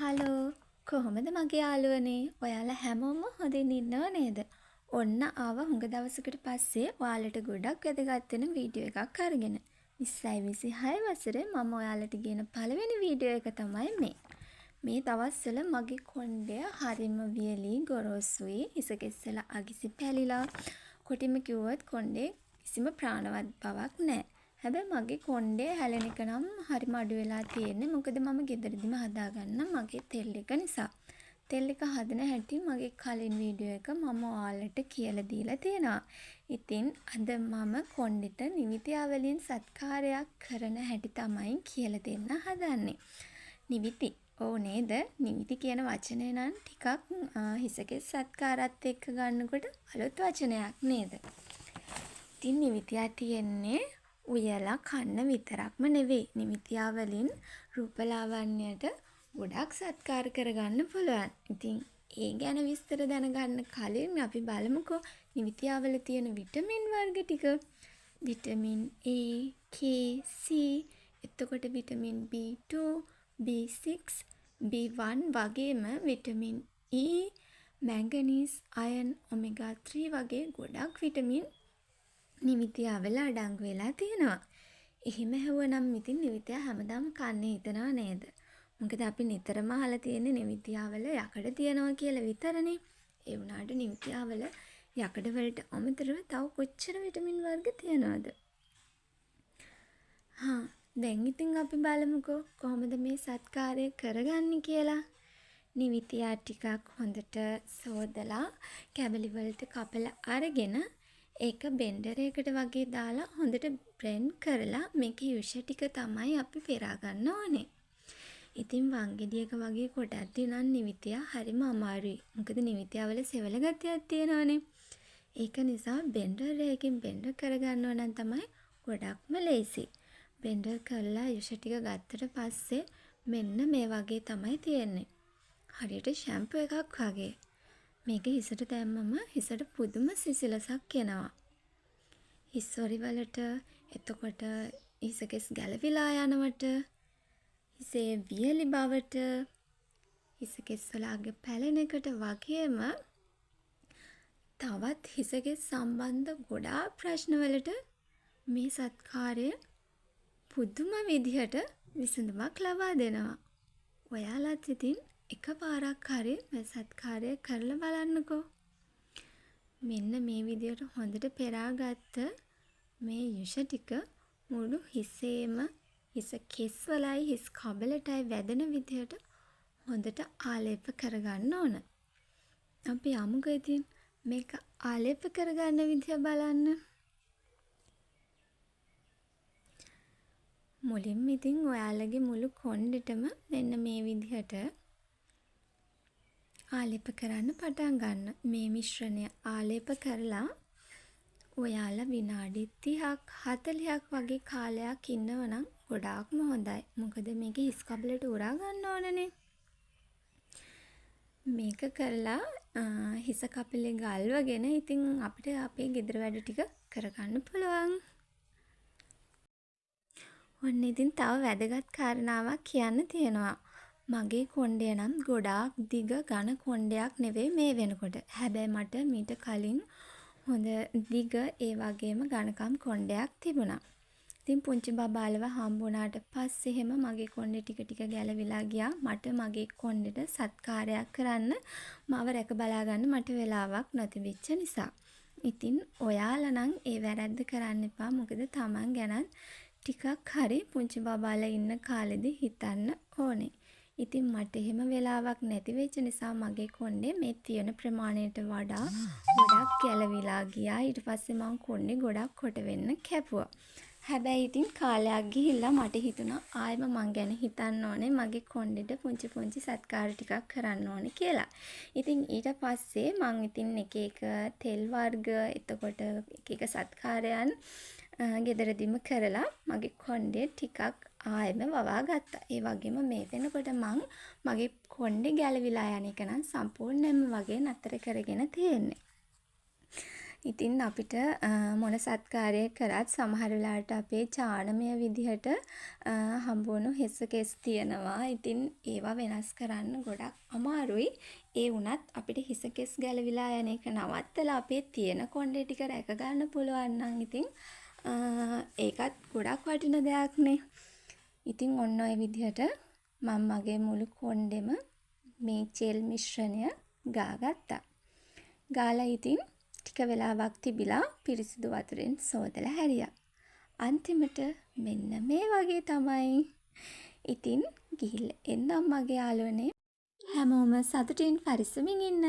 Hello කොහොමද මගේ යාළුවනේ ඔයාලා හැමෝම හොඳින් ඉන්නව නේද? ඔන්න ආව හුඟ දවසකට පස්සේ ඔයාලට ගොඩක් වැදගත් වෙන වීඩියෝ එකක් අරගෙන. 2026 වසරේ මම ඔයාලට ගෙන පළවෙනි වීඩියෝ එක තමයි මේ. මේ දවස්වල මගේ කොණ්ඩය හරිම වියලි ගොරෝසුයි. හිස කෙස්සල අගිසි පැලිලා. කොටිම කිව්වොත් කොණ්ඩේ කිසිම ප්‍රාණවත් බවක් නැහැ. හැබැයි මගේ කොණ්ඩේ හැලෙන එක නම් හරිම අඩු වෙලා තියෙන්නේ. මොකද මම ගෙදරදිම හදාගන්න මගේ තෙල් එක නිසා. තෙල් එක හදන හැටි මගේ කලින් වීඩියෝ එක මම ඔයාලට කියලා දීලා තියෙනවා. ඉතින් අද මම කොණ්ඩෙට නිවිතියා වලින් සත්කාරයක් කරන හැටි තමයි කියලා දෙන්න හදන්නේ. නිවිති. ඔව් නේද? නිවිති කියන වචනේ නම් ටිකක් හිසකෙස් සත්කාරات එක්ක ගන්නකොට අලුත් වචනයක් නේද? ඉතින් නිවිතියා තියෙන්නේ උයලා කන්න විතරක්ම නෙවෙයි. නිවිතියා වලින් රූපලාවන්‍යයට ගොඩක් සත්කාර කරගන්න පුළුවන්. ඉතින් ඒ ගැන විස්තර දැනගන්න කලින් අපි බලමුකෝ නිවිතියා වල තියෙන විටමින් වර්ග ටික. විටමින් A, K, C, එතකොට විටමින් B2, B6, B1 වගේම විටමින් E, මැංගනීස්, අයර්න්, ඔමෙගා 3 වගේ ගොඩක් විටමින් නිවිතියා වල අඩංගු වෙලා තියෙනවා. එහෙම ඇහුවනම් ඉතින් නිවිතියා හැමදාම කන්නේ හිතනවා නේද? මොකද අපි නිතරම අහලා තියෙන්නේ නිවිතියා වල යකඩ තියනවා කියලා විතරනේ. ඒ වුණාට නිවිතියා වල යකඩ වලට අමතරව තව කොච්චර විටමින් වර්ග තියනවද? දැන් ඉතින් අපි බලමුකෝ කොහොමද මේ සත්කාරය කරගන්නේ කියලා. නිවිතියා ටිකක් හොඳට සෝදලා කැබලි වලට කපලා අරගෙන ඒක බෙන්ඩරයකට වගේ දාලා හොඳට බ්ලෙන්ඩ් කරලා මේකේ යුෂ ටික තමයි අපි පෙරා ගන්න ඕනේ. ඉතින් වංගෙඩියක වගේ කොටද්දී නම් නිවිතියා හරිම අමාරුයි. මොකද නිවිතියා වල සෙවල ගතියක් තියෙනවනේ. ඒක නිසා බෙන්ඩර් එකකින් බෙන්ඩර් කරගන්නවා නම් තමයි ගොඩක්ම ලේසි. බෙන්ඩර් කරලා යුෂ ටික ගත්තට පස්සේ මෙන්න මේ වගේ තමයි තියෙන්නේ. හරියට ෂැම්පු එකක් වගේ. මේක හිසට දැම්මම හිසට පුදුම සිසිලසක් එනවා. හිස්වරි වලට එතකොට හිසකෙස් ගැලවිලා යනවට, හිසේ වියලි බවට, හිසකෙස් වල අග පැලෙන එකට වගේම තවත් හිසකෙස් සම්බන්ධ ගොඩාක් ප්‍රශ්න වලට මේ සත්කාරය පුදුම විදිහට විසඳුමක් ලබා දෙනවා. ඔයාලත් ඉතින් එකපාරක් හරි මේ සත්කාරය කරලා බලන්නකෝ. මෙන්න මේ විදියට හොඳට පෙරාගත්ත මේ යුෂ ටික මුළු හිසේම හිස කෙස් වලයි හිස් කබලටයි වැදෙන විදියට හොඳට ආලේප කරගන්න ඕන. අපි යමුකෝ ඉතින් මේක ආලේප කරගන්න විදිය බලන්න. මුලින්ම ඉතින් ඔයාලගේ මුළු කොණ්ඩෙටම මෙන්න මේ විදිහට ආලේප කරන්න පටන් ගන්න. මේ මිශ්‍රණය ආලේප කරලා ඔයාලා විනාඩි 30ක් 40ක් වගේ කාලයක් ඉන්නවනම් ගොඩාක්ම හොඳයි. මොකද මේක හිස් කබලට උරා ගන්න ඕනනේ. මේක කරලා හිස කපලේ ගල්වගෙන ඉතින් අපිට අපේ ගෙදර වැඩ ටික කරගන්න පුළුවන්. ඔන්න ඉතින් තව වැදගත් කාරණාවක් කියන්න තියෙනවා. මගේ කොණ්ඩය නම් ගොඩාක් දිග ඝන කොණ්ඩයක් නෙවෙයි මේ වෙනකොට. හැබැයි මට මීට කලින් හොඳ දිග ඒ වගේම ඝනකම් කොණ්ඩයක් තිබුණා. ඉතින් පුංචි බබාලව හම්බුණාට පස්සේ එහෙම මගේ කොණ්ඩේ ටික ටික ගැලවිලා ගියා. මට මගේ කොණ්ඩෙට සත්කාරයක් කරන්න මාව රැක බලා ගන්න මට වෙලාවක් නැතිවෙච්ච නිසා. ඉතින් ඔයාලා නම් ඒ වැරද්ද කරන්න එපා. මොකද Taman ගැනත් ටිකක් හරි පුංචි බබාලා ඉන්න කාලෙදි හිතන්න ඕනේ. ඉතින් මට එහෙම වෙලාවක් නැති වෙච්ච නිසා මගේ කොණ්ඩේ මේ තියෙන ප්‍රමාණයට වඩා ගොඩක් ගැලවිලා ගියා. ඊට පස්සේ මම කොණ්ඩේ ගොඩක් කොට වෙන්න කැපුවා. හැබැයි ඉතින් කාලයක් ගිහිල්ලා මට හිතුණා ආයෙම මං ගැන හිතන්න ඕනේ මගේ කොණ්ඩෙට පුංචි පුංචි සත්කාර ටිකක් කරන්න ඕනේ කියලා. ඉතින් ඊට පස්සේ මං ඉතින් එක එක තෙල් වර්ග එතකොට එක එක සත්කාරයන් ගෙදරදිම කරලා මගේ කොණ්ඩේ ටිකක් ආයෙම වවා ගත්තා. ඒ වගේම මේ වෙනකොට මං මගේ කොණ්ඩේ ගැලවිලා යන එක නම් සම්පූර්ණයෙන්ම වගේ නතර කරගෙන තියෙන්නේ. ඉතින් අපිට මොන සත්කාරය කරත් සමහර වෙලාවට අපේ චානමය විදිහට හම්බුණු හිස කෙස් තියෙනවා. ඉතින් ඒවා වෙනස් කරන්න ගොඩක් අමාරුයි. ඒ වුණත් අපිට හිස කෙස් ගැලවිලා යන එක නවත්තලා අපේ තියෙන කොණ්ඩේ ටික රැක ගන්න පුළුවන් නම් ඉතින් ඒකත් ගොඩක් වටින දෙයක්නේ. ඉතින් ඔන්න ඔය විදිහට මම මගේ මුළු කොණ්ඩෙම මේ ජෙල් මිශ්‍රණය ගාගත්තා. ගාලා ඉතින් ටික වෙලාවක් තිබිලා පිරිසිදු වතුරෙන් සෝදලා හැරියා. අන්තිමට මෙන්න මේ වගේ තමයි. ඉතින් ගිහිල්ලා එන්නම් මගේ යාළුවනේ. හැමෝම සතුටින් පරිස්සමින් ඉන්න.